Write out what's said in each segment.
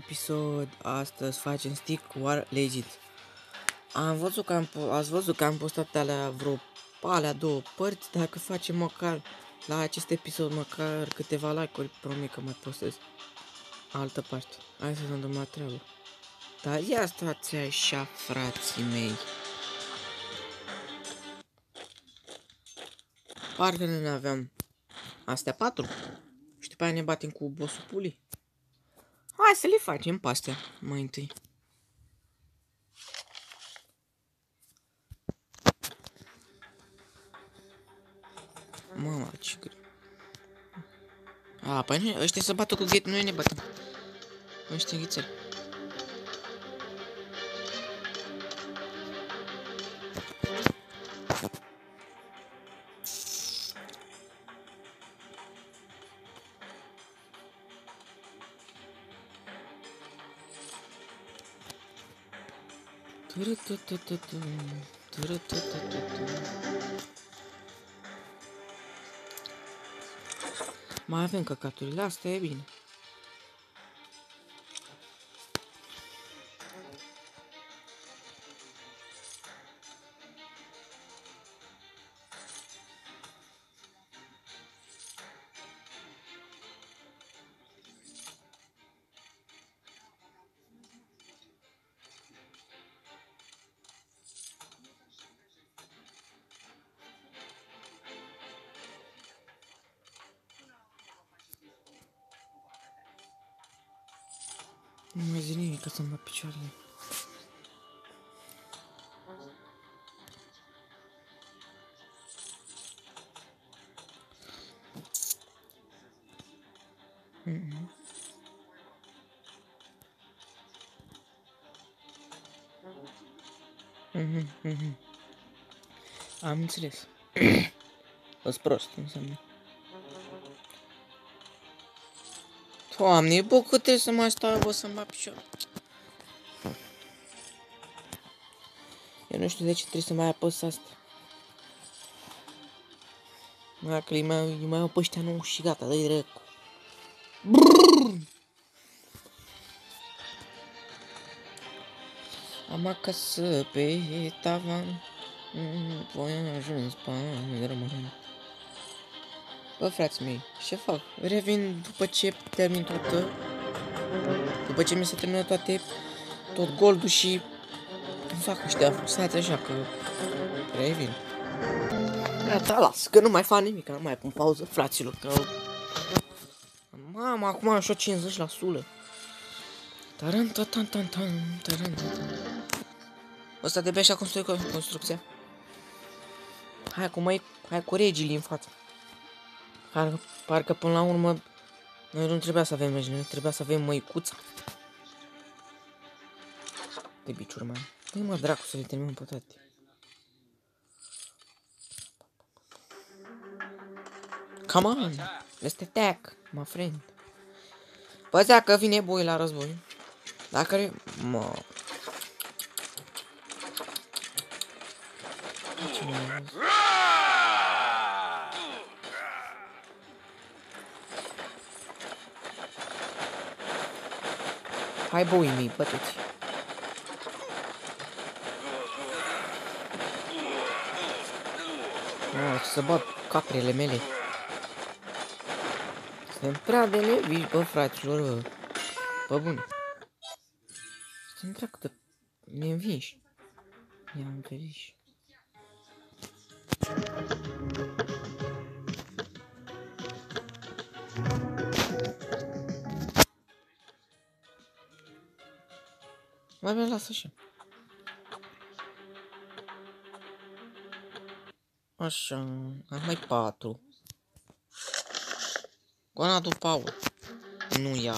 episod. Astăzi facem Stick War Legit. Ați văzut că am postat alea două părți. Dacă facem măcar la acest episod măcar câteva like-uri, promit că mai postez altă parte. Hai să ne dăm la treabă. Dar ia stați așa, frații mei. Parcă nu aveam astea 4. Și după aia ne batem cu bossul pulii. Hai să le facem pe astea mai întâi. Mama, ce greu. A, păi nu, ăștia se bată cu ghet, noi ne batem. Ăștia ghețări. Mai avem căcaturile astea, e bine. Nu mai zi nimic ca să-mi bat picioarele. Am înțeles. O-s prost, înseamnă. Doamne, bă, cât trebuie să mai stau, bă, să-mi bat picioarele. Eu nu știu de ce trebuie să mai apăs asta. Dacă îi mai au pe ăștia nou și gata, dă-i dracu. Am acasă pe tavan, voi am ajuns pe rămân. Bă, frații mei, ce fac? Revin după ce termin toată. După ce mi se termină tot goldul și îmi fac ăștia, stați așa că revin. Gata, las, că nu mai fac nimic, nu mai pun pauză, fraților, că... Mamă, acum am și-o 50 la sulă. Ăsta de-abia și-a construit construcția. Hai cu regii în față. Parcă până la urmă noi nu trebuia să avem regi, noi trebuia să avem măicuța. De biciuri, mai. Dă-i mă dracu să le terminăm pe toate. Come on, let's attack, my friend. Păi dacă vine boi la război. Dacă... Mă... Hai boii mei, bătuți. Să bat caprele mele. Sunt prea de leviși, bă, fraților, bă. Bă, bune. Sunt dracu de... ne-nvinși. Ia-mi înveliși. Mai bine lasă așa. Așa, am mai 4. Gonatul Paul. Nu ia.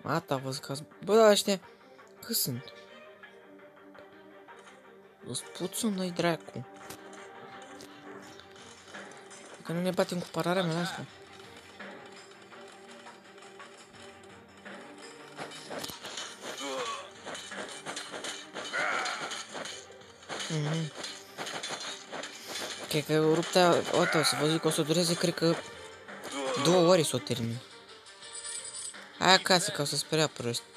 Gata, vă zic. Bă, da, ăștia... Cât sunt? O-s puțin, noi dracu. Că nu ne batem cu pararea mea asta. Ok. Cred că rupta, o să vă zic că o să dureze, cred că 2 ore să o termin. Hai acasă, că o să speria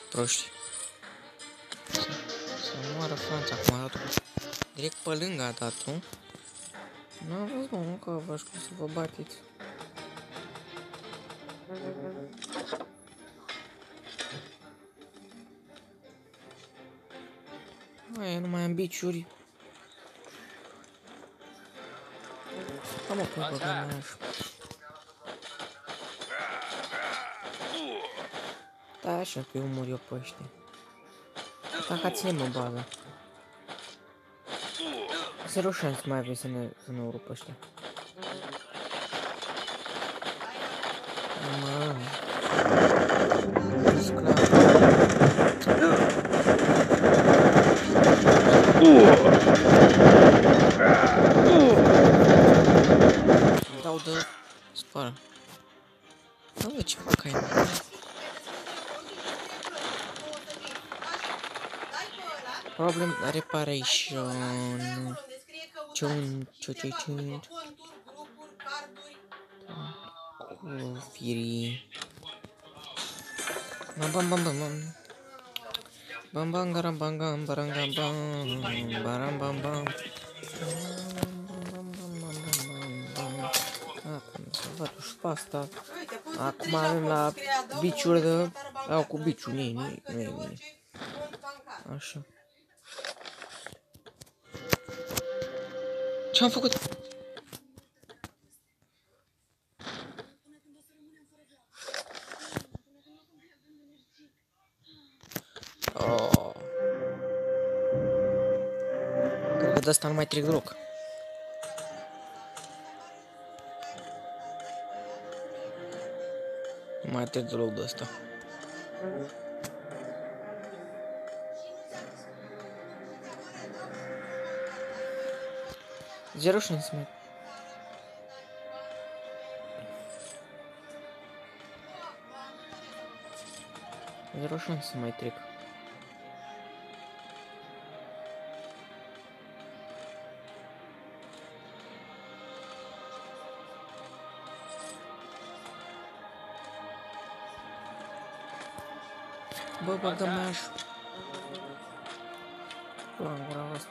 proști. Să moară Franța, acum a dat-o. Direct pe lângă a dat-o. Nu aveți, mă, că vă știu să vă bateți. Aia, nu mai am biciuri. Am o clipă că mai aș. Da, așa că eu mor eu pe ăștia. Dacă ținem în bază. 0 șanse mai aveți să ne rupă ăștia. Mă. Îmi dau de spără. Nu văd ce fac aici. Problem reparation. Firi. Bam bam bam bam bam. Bam bam garam bam gam barangam bam baram bam bam. Acum să văd și pe asta. Acum avem la biciuri de... Au cu biciul, nu e bine. Așa. Ce-am făcut? Oh. Cred că de asta nu mai trec deloc. Nu mai trec deloc de asta. Zero șanse mai. Zero șanse să mai trec. Bă, băgă-mi-aș. La gura asta.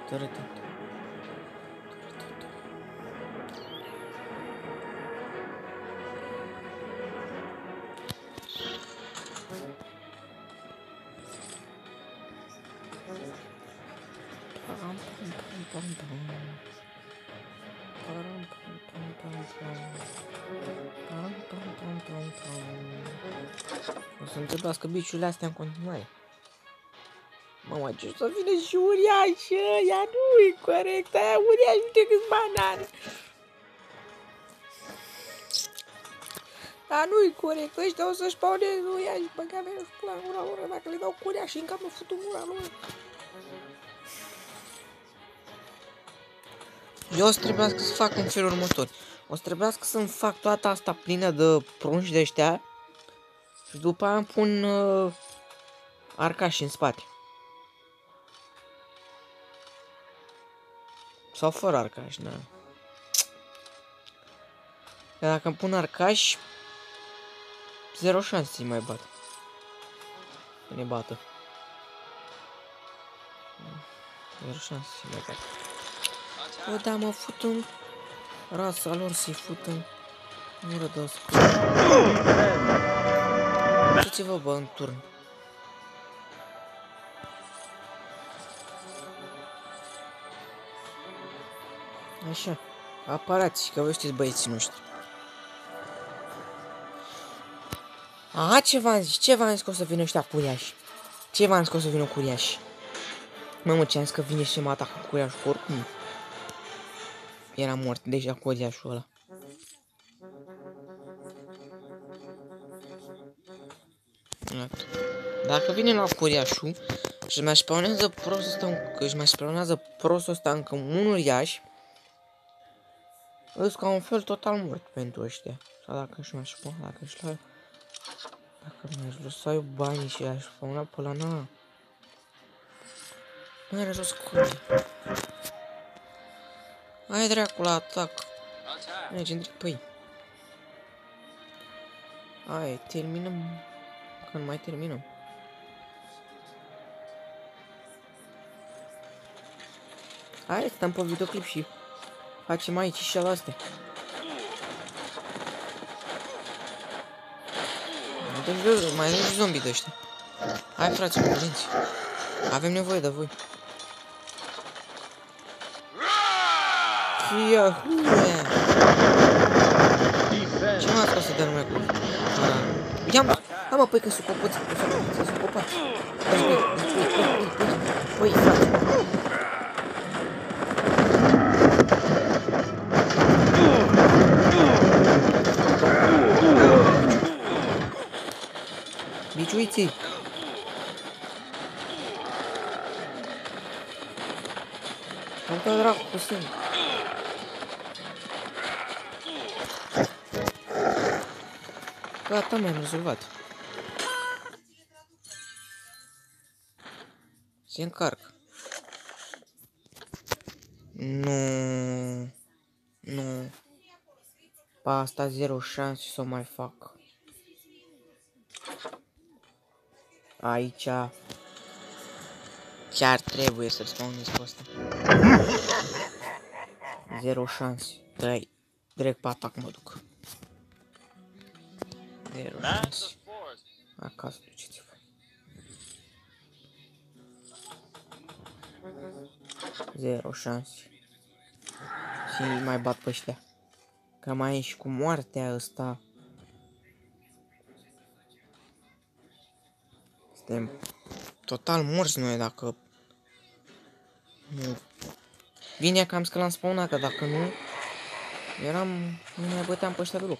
Tărătă. O să întrebească biciurile astea în continuare. Mama, ce să vină și uriașă, ea nu e corect, aia uriaș, uite câți bani are. Dar nu e corect, ăștia o să-și pauneze uriaș, băga mea, nu-și pula în gura lor, dacă le dau cu uriaș, încă mă fut în gura lor. Eu o să trebuiască să fac în felul următor. O să trebuiască să-mi fac toată asta plină de prunci de ăștia. Și după aia îmi pun arcași în spate. Sau fără arcași, da. Că dacă îmi pun arcași, 0 șanse să-i mai bat. Să ne bată. 0 șanse să-i mai bat. O, da, mă fut în rasa lor, să-i fut în mură de ascult. Duceți-vă, bă, în turn. Așa, aparați, că vă știți băieții noștri. Aha, ce v-am zis? Ce v-am zis că o să vină ăștia curiași? Ce v-am zis că o să vină curiași? Mă, ce-am zis că vine și mă atacă cu curiașul, oricum. Era mort deja curiașul ăla. Dacă vine la curiașul și își mai spawnează prostul ăsta încă un uriaș, îți ca un fel total mort pentru ăștia. Sau dacă își mai spune, dacă își la... Dacă mi-aș lăsa eu banii și aș spawna pe la na. Nu era jos codii. Hai dracu la atac. Mergem direct pe ei. Hai, terminăm. Că nu mai terminăm. Hai, stăm pe videoclip și facem aici și ala astea. Mai avem și zombie de ăștia. Hai fraților, veniți. Avem nevoie de voi. Iahuia! Ce m-a scos să dea lumea cu... Ia-mă! Da, mă, păi că sunt copoți, sunt copați. Păi, frate. Biciuiții! Uite dracu cu sân. Gata, mi-am rezolvat. Se încarc. Nu. Nu. Pe asta 0 șanse să o mai fac. Aici. Chiar trebuie să-l spawnezi pe ăsta. 0 șanse. Dă-i. Direct pe atac mă duc. 0 șanse. Acasă duceți-vă. Zero șanse. Și mai bat pe ăștia. Că mai e și cu moartea ăsta. Suntem total morți noi dacă... Nu. Bine că am zis că l-am spawnat, că dacă nu... Nu mai băteam pe ăștia deloc.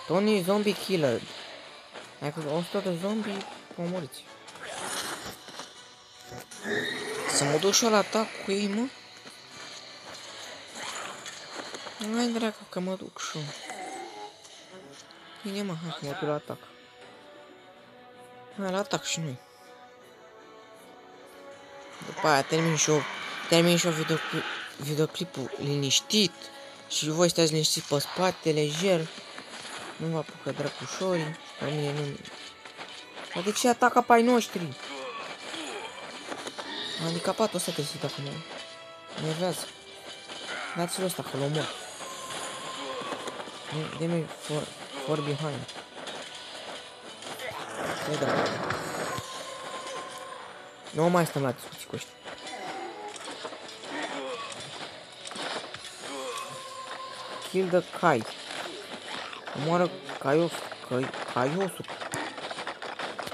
Tony Zombie Killer. Dacă 100 de zombie, omoriți. Să mă duc și eu la atac cu ei, mă? Hai dracu că mă duc și eu. Bine mă, hai că mă duc la atac. Hai la atac și noi. După aia termin și eu videoclipul liniștit. Și voi stați liniștiți pe spate, lejer. Nu vă apucă dracușorii. La mine nu... Dar de ce atacă pe ai noștri? Handicapatul ăsta trebuie să-i dacă mă nervează. Dați-l ăsta că l omor. Dă-mi for behind. Ce dracu. Nu mai stăm la discuții cu ăștia. Kill the Kai. Omoară Caiosul.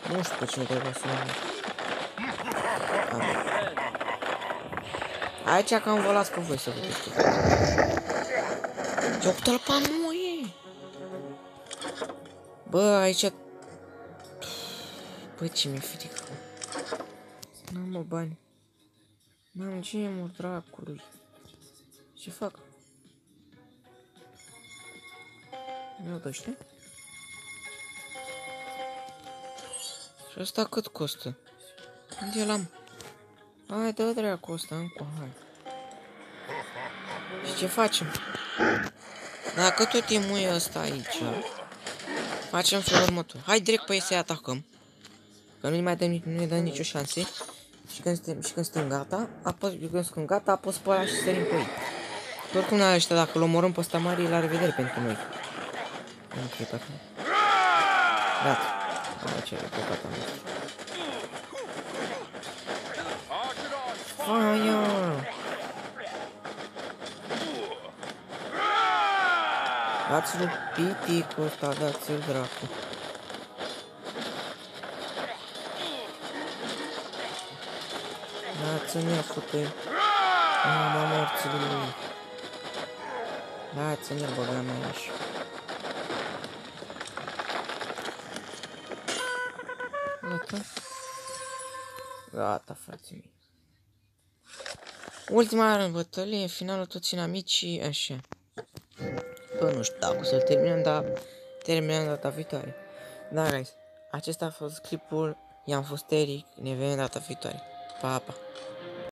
Nu știu pe cine trebuie să mă... Aici cam vă las pe voi să vedeți. Ce-o putea pe moie! Bă, aici... Bă, ce mi-e frică. N-am mă bani. N-am gemuri dracului. Ce fac? Mi-au dă ăștia? Și asta cât costă? Unde l-am? Hai, dă dracu ăsta încă, hai. Și ce facem? Dacă tot e muie ăsta aici, facem felul următor. Hai direct pe ei să-i atacăm. Că nu mai dă nicio șanse. Și când suntem gata, apăs pe ăla și sărim pe ei. Oricum la ăștia, dacă îl omorâm pe ăsta mare, e la revedere pentru noi. Nu cred că... Gata. Aici e gata. Fire! Dați-l piticul ăsta, dați-l dracu. Dați-mi ia fute. Mama morții lui. Dați-mi ia băga mea aici. Gata. Gata, frații mei. Ultima oară în bătălie, finalul toți inamicii, așa. că nu știu dacă să-l terminăm, dar terminăm data viitoare. Da, guys, acesta a fost clipul, i-am fost Eric, ne vedem data viitoare. Pa, pa!